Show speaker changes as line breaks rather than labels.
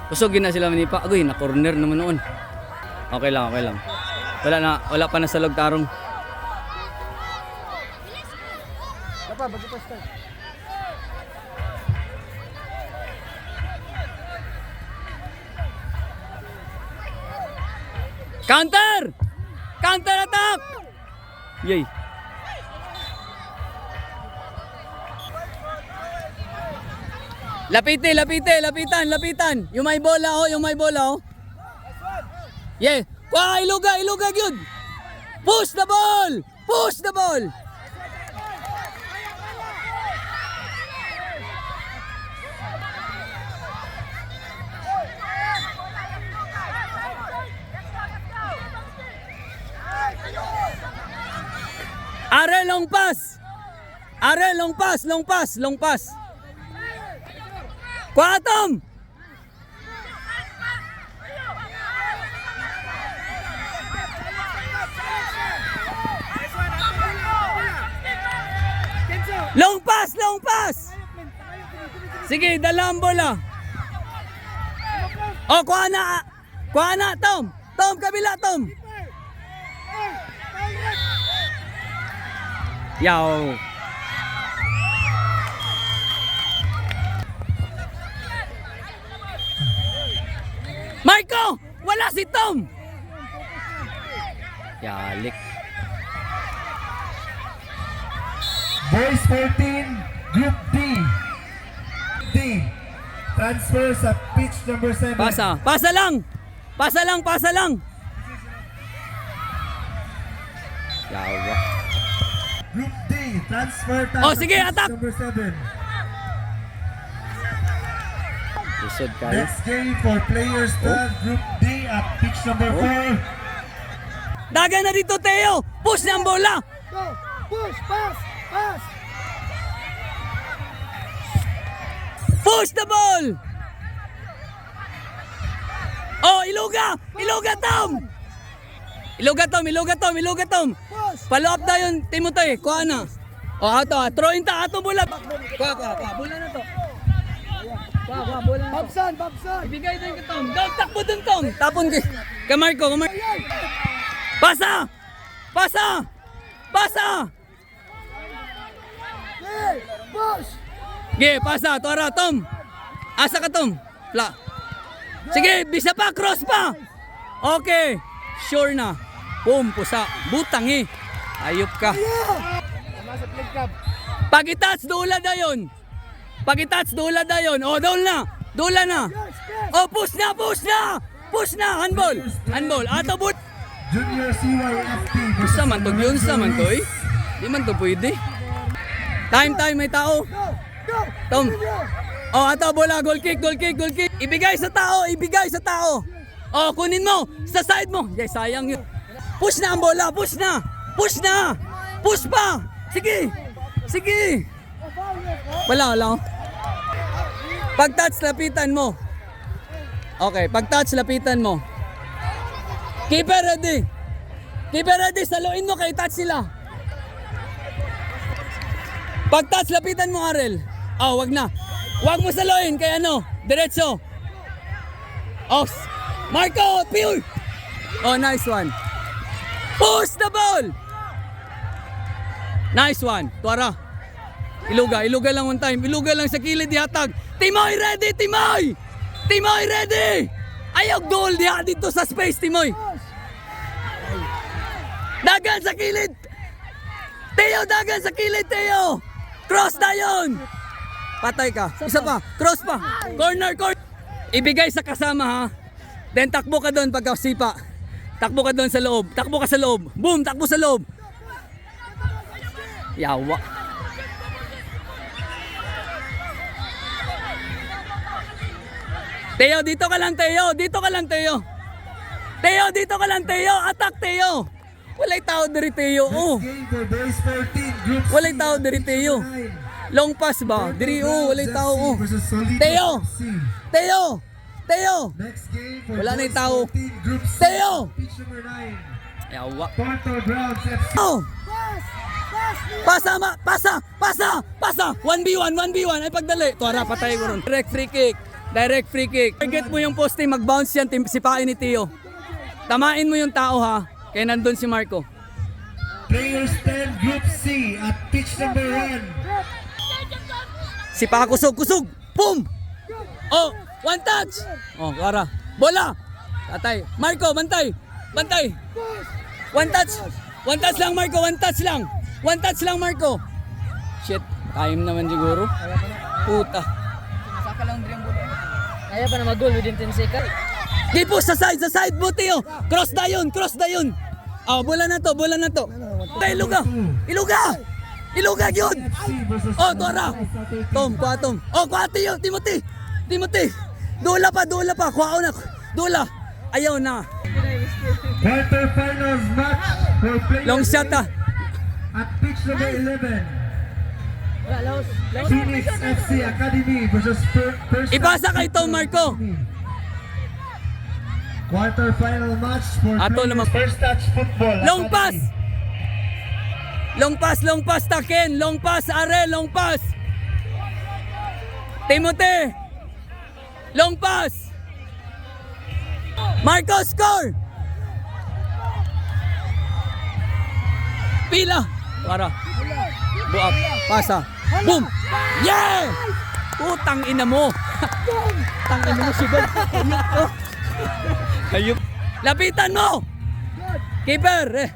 Kusog na sila manipa. Agoy, na corner naman noon. Okay lang, okay lang. Wala pa na sa logtarong.
Dapat bago pa start.
Counter! Counter attack! Yay! Lapitan. Yung may bola oh. Yeah. Wah, iluga gyud. Push the ball. Are long pass. Kuatom! Long pass! Sige, dala ang bola. Oh, kuha na, Tom, kabila, Tom. Yaw. Marco! Wala si Tom! Yalik.
Boys 14, Group D. Transfer sa pitch number 7.
Pasa lang. Yawa.
Group D, transfer tayo
Oh,
sa
sige,
pitch
attack!
number 7.
Isod kayo.
Next game for players 12, Group D at pitch number 4.
Daga na dito, Teo! Push na ang bola!
Go! Push! Pass!
Push the ball! Oh, Iluga, Tom! Iluga, Tom! Follow up tayo yung Timothy, kuha na. Oh, ato, throw in ta, ato bola. Kuha, bola na to. Kuha, bola na to.
Babson!
Ibigay tayo kay Tom. Takbo dun, Tom. Tapon kay Marco. Pasa!
Hey! Push!
Sige, pasa, Tora, Tom. Asa ka, Tom? Sige, bisa pa, cross pa. Okay, sure na. Boom, pusa. Butang eh. Ayop ka. Pag-itats, dula dayon. Oh, dula na. Oh, push na. Handball. Ato, but.
Junior CYFT.
Sa man to, eh. Di man to pwede. Time, may tao. Tom. Oh, ato, bola, goal kick. Ibigay sa tao. Oh, kunin mo. Sa side mo. Yes, sayang yun. Push na ang bola. Push pa. Sige. Wala. Pag-touch, lapitan mo. Okay, pag-touch, lapitan mo. Keeper ready. Saluin mo kay touch sila. Pag-touch, lapitan mo, Arel. Oh, wag na. Wag mo saluin kay diretso. Oh, Marco, pure. Oh, nice one. Push the ball. Nice one. Tuara. Iluga lang on time. Iluga lang sa kilid dihatag. Timoy ready. Ayaw goal diha dito sa space, Timoy. Dagan sa kilid. Teo. Cross na yun. Patay ka. Isa pa. Cross pa. Corner. Ibigay sa kasama, ha. Then takbo ka doon pagkasipa. Takbo ka sa loob. Boom, takbo sa loob. Yawa. Teo, dito ka lang, Teo. Attack, Teo. Walay tao diri, Teo. Oh. Walay tao diri, Teo. Long pass ba? Diri, walay tao. Oh. Teo. Wala na yung tao. Teo. Yawa. Oh. Pasa. 1v1. Ay pagdali. Tuwara, patay ko ron. Direct free kick. Direct free kick. Target mo yung poste, mag-bounce yan, sipain ni Tio. Tamain mo yung tao ha, kaya nandun si Marco.
Players 10, Group C at pitch number 1.
Sipa, kusog! Boom! Oh, one touch! Oh, Kara. Bola! Tatay. Marco, bantay! One touch lang, Marco. One touch lang, Marco. Shit, time naman siguro. Puta.
Kaya pa na mag-goal within 10 seconds.
Gipo sa side, buti oh. Cross na yun. Oh, bola na to. Tay, Iluga yun. Oh, Dora. Tom. Oh, kuha yun, Timothy. Dula pa. Kuha na. Dula. Ayaw na.
Quarterfinals match for players
Long shot ah.
at pitch number 11. Phoenix FC Academy versus First
Ibasa kay Tom, Marco.
Quarterfinal match for
Ato
players
naman.
First Touch Football
Long
Academy.
pass, Taken. Long pass, Are, long pass. Timothy. Long pass. Marco, score. Pila. Para. Buak. Pasa. Boom. Yeah! Putang ina mo. Tangin mo si Bal. Hayop. Lapitan mo. Keeper.